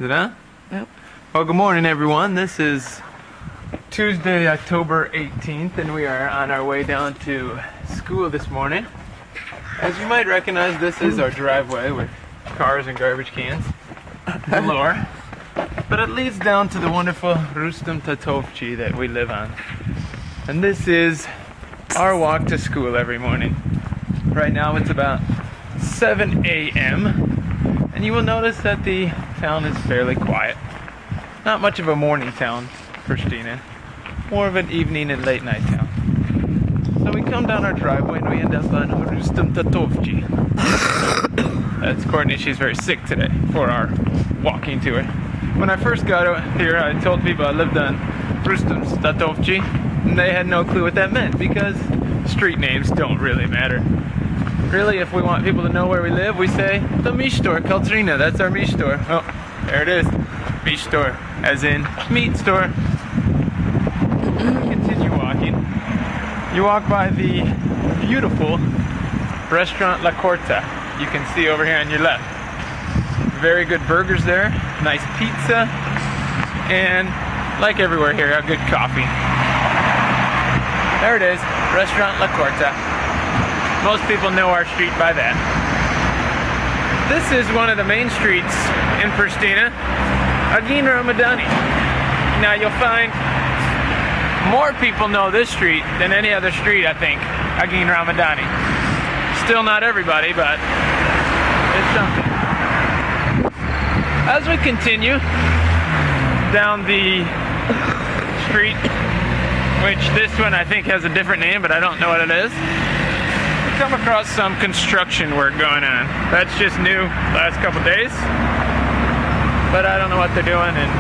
Is it on? Yep. Well, good morning, everyone. This is Tuesday, October 18th, and we are on our way down to school this morning. As you might recognize, this is our driveway with cars and garbage cans galore. But it leads down to the wonderful Rustem Tatovci that we live on. And this is our walk to school every morning. Right now it's about 7 a.m. and you will notice that the town is fairly quiet. Not much of a morning town, Pristina. More of an evening and late night town. So we come down our driveway and we end up on Rustem Tatovci. That's Courtney, she's very sick today for our walking tour. When I first got here, I told people I lived on Rustem Tatovci, and they had no clue what that meant because street names don't really matter. Really, if we want people to know where we live, we say the Mishtor, Kaltrina, that's our Mishtor. Oh, there it is. Mishtor, as in meat store. Continue walking. You walk by the beautiful restaurant La Corta. You can see over here on your left. Very good burgers there, nice pizza, and like everywhere here, a good coffee. There it is, Restaurant La Corta. Most people know our street by that. This is one of the main streets in Pristina, Agin Ramadani. Now you'll find more people know this street than any other street, I think, Agin Ramadani. Still not everybody, but it's something. As we continue down the street, which this one I think has a different name, but I don't know what it is, we come across some construction work going on. That's just new last couple days, but I don't know what they're doing, and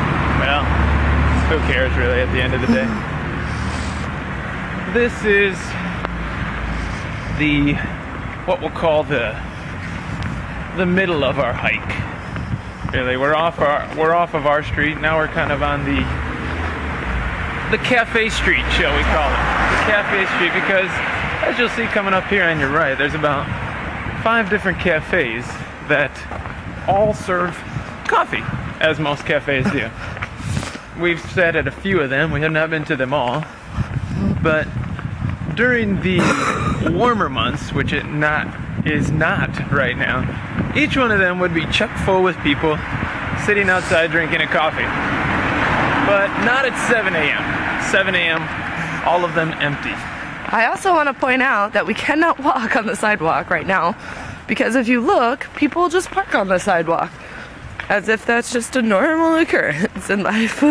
well, who cares really at the end of the day. This is the, what we'll call the middle of our hike. Really, we're off of our street. Now we're kind of on the cafe street, shall we call it? The cafe street, because as you'll see coming up here on your right, there's about 5 different cafes that all serve coffee, as most cafes do. We've sat at a few of them. We have not been to them all, but during the warmer months, which it is not right now, each one of them would be chock full with people sitting outside drinking a coffee. But not at 7 a.m. 7 a.m., all of them empty. I also want to point out that we cannot walk on the sidewalk right now because if you look, people just park on the sidewalk as if that's just a normal occurrence in life.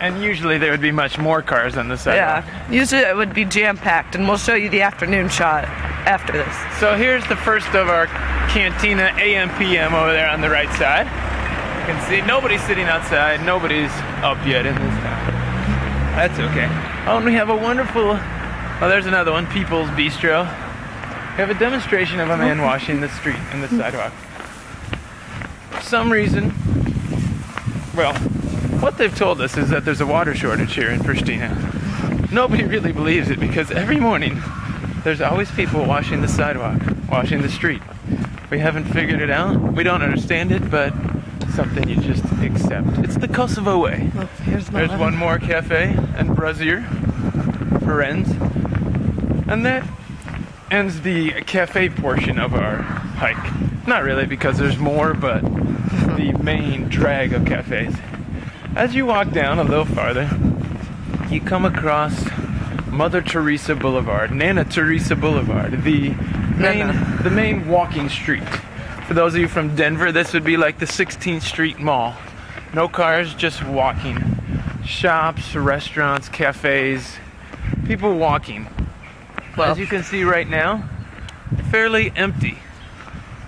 And usually there would be much more cars on the sidewalk. Yeah, usually it would be jam-packed, and we'll show you the afternoon shot after this. So here's the first of our Cantina AM/PM over there on the right side. You can see nobody's sitting outside, nobody's up yet in this town. That's okay. Oh, and we have a wonderful, oh, there's another one, People's Bistro. We have a demonstration of a man washing the street and the sidewalk. For some reason, well, what they've told us is that there's a water shortage here in Pristina. Nobody really believes it because every morning there's always people washing the sidewalk, washing the street. We haven't figured it out. We don't understand it, but something you just accept. It's the Kosovo way. Oh, there's one more cafe and brazier for ends. And that ends the cafe portion of our hike. Not really because there's more, but the main drag of cafes. As you walk down a little farther, you come across Mother Teresa Boulevard, Nana Teresa Boulevard, the main walking street. For those of you from Denver, this would be like the 16th Street Mall. No cars, just walking. Shops, restaurants, cafes, people walking. Well, as you can see right now, fairly empty.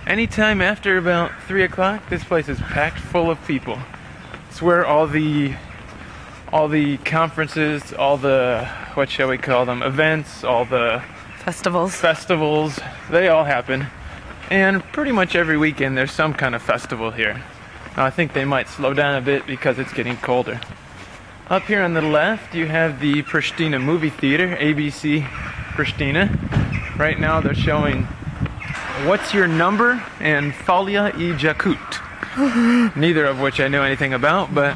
Anytime after about 3 o'clock, this place is packed full of people. It's where all the conferences, all the, what shall we call them, events, all the festivals, they all happen. And pretty much every weekend there's some kind of festival here. Now, I think they might slow down a bit because it's getting colder. Up here on the left you have the Pristina movie theater, ABC Pristina. Right now they're showing What's Your Number and Folia I Jakut. neither of which I know anything about, but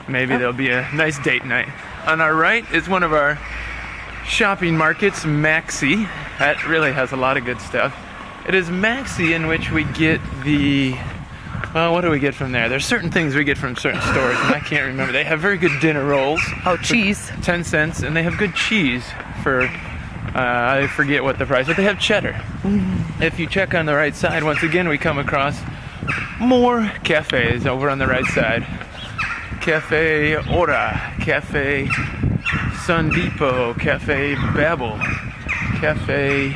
maybe there'll be a nice date night. On our right is one of our shopping markets, Maxi. That really has a lot of good stuff. It is Maxi in which we get the, well, what do we get from there? There's certain things we get from certain stores, and I can't remember. They have very good dinner rolls. Oh, cheese. 10 cents, and they have good cheese for, I forget what the price, but they have cheddar. If you check on the right side, once again, we come across more cafes over on the right side. Cafe Ora, Cafe Sundipo, Cafe Babel, Cafe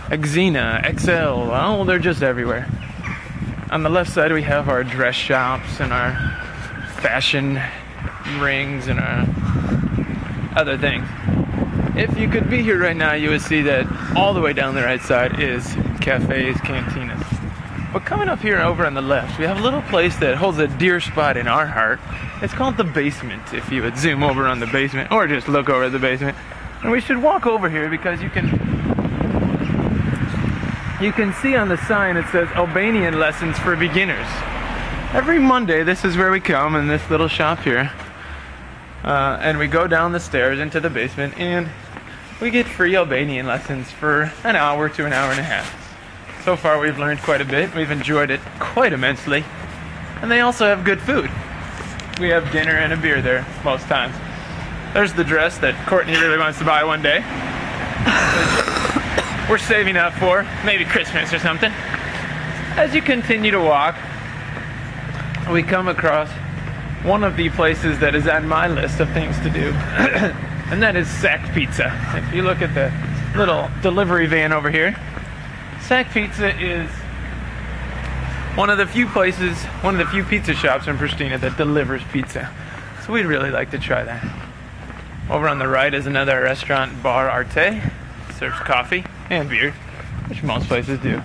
Xena, XL, oh, they're just everywhere. On the left side we have our dress shops and our fashion rings and our other things. If you could be here right now, you would see that all the way down the right side is cafes, cantinas. But coming up here over on the left, we have a little place that holds a dear spot in our heart. It's called the basement, if you would zoom over on the basement, or just look over at the basement. And we should walk over here because you can see on the sign it says Albanian lessons for beginners. Every Monday, this is where we come in this little shop here. And we go down the stairs into the basement and we get free Albanian lessons for an hour to an hour and a half. So far we've learned quite a bit. We've enjoyed it quite immensely. And they also have good food. We have dinner and a beer there most times. There's the dress that Courtney really wants to buy one day. We're saving up for maybe Christmas or something. As you continue to walk, we come across one of the places that is on my list of things to do. And that is Sack Pizza. If you look at the little delivery van over here, Sack Pizza is one of the few places, one of the few pizza shops in Pristina that delivers pizza. So we'd really like to try that. Over on the right is another restaurant, Bar Arte. Serves coffee and beer, which most places do.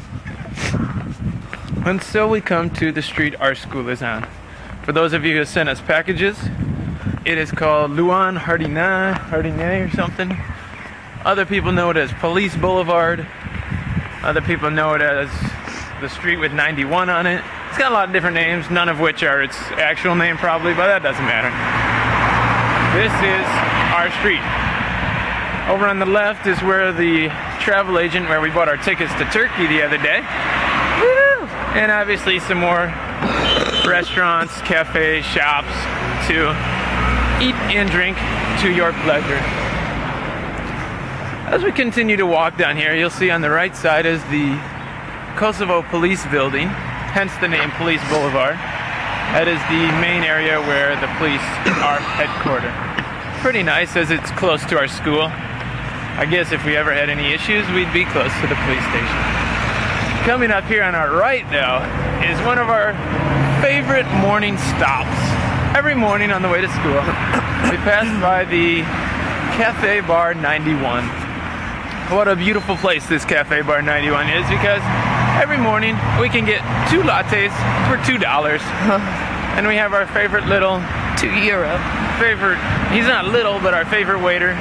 And so we come to the street our school is on. For those of you who sent us packages, it is called Luan Hardinay or something. Other people know it as Police Boulevard. Other people know it as the street with 91 on it. It's got a lot of different names, none of which are its actual name probably, but that doesn't matter. This is our street. Over on the left is where the travel agent, where we bought our tickets to Turkey the other day. Woo! And obviously some more restaurants, cafes, shops to eat and drink to your pleasure. As we continue to walk down here, you'll see on the right side is the Kosovo Police Building, hence the name Police Boulevard. That is the main area where the police are headquartered. Pretty nice as it's close to our school. I guess if we ever had any issues, we'd be close to the police station. Coming up here on our right, though, is one of our favorite morning stops. Every morning on the way to school, we pass by the Cafe Bar 91. What a beautiful place this Cafe Bar 91 is, because every morning we can get 2 lattes for $2. And we have our favorite little €2. He's not little, but our favorite waiter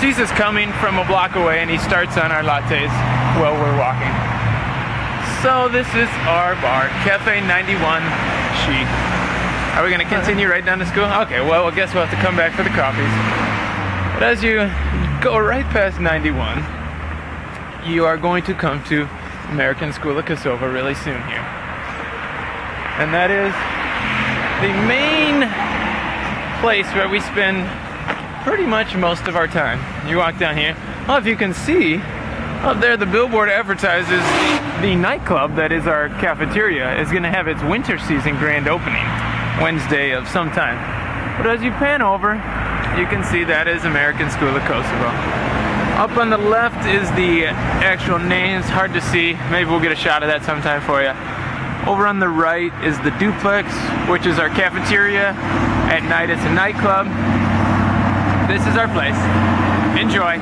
sees us coming from a block away and he starts on our lattes while we're walking. So this is our bar, Cafe 91 Chic. Are we going to continue right down to school? Okay, well, I guess we'll have to come back for the coffees. But as you go right past 91, you are going to come to American School of Kosovo really soon here. And that is the main place where we spend pretty much most of our time. You walk down here. Well, if you can see, up there the billboard advertises the nightclub that is our cafeteria is going to have its winter season grand opening Wednesday of some time. But as you pan over, you can see that is American School of Kosovo. Up on the left is the actual name. It's hard to see. Maybe we'll get a shot of that sometime for you. Over on the right is the duplex, which is our cafeteria. At night it's a nightclub. This is our place. Enjoy.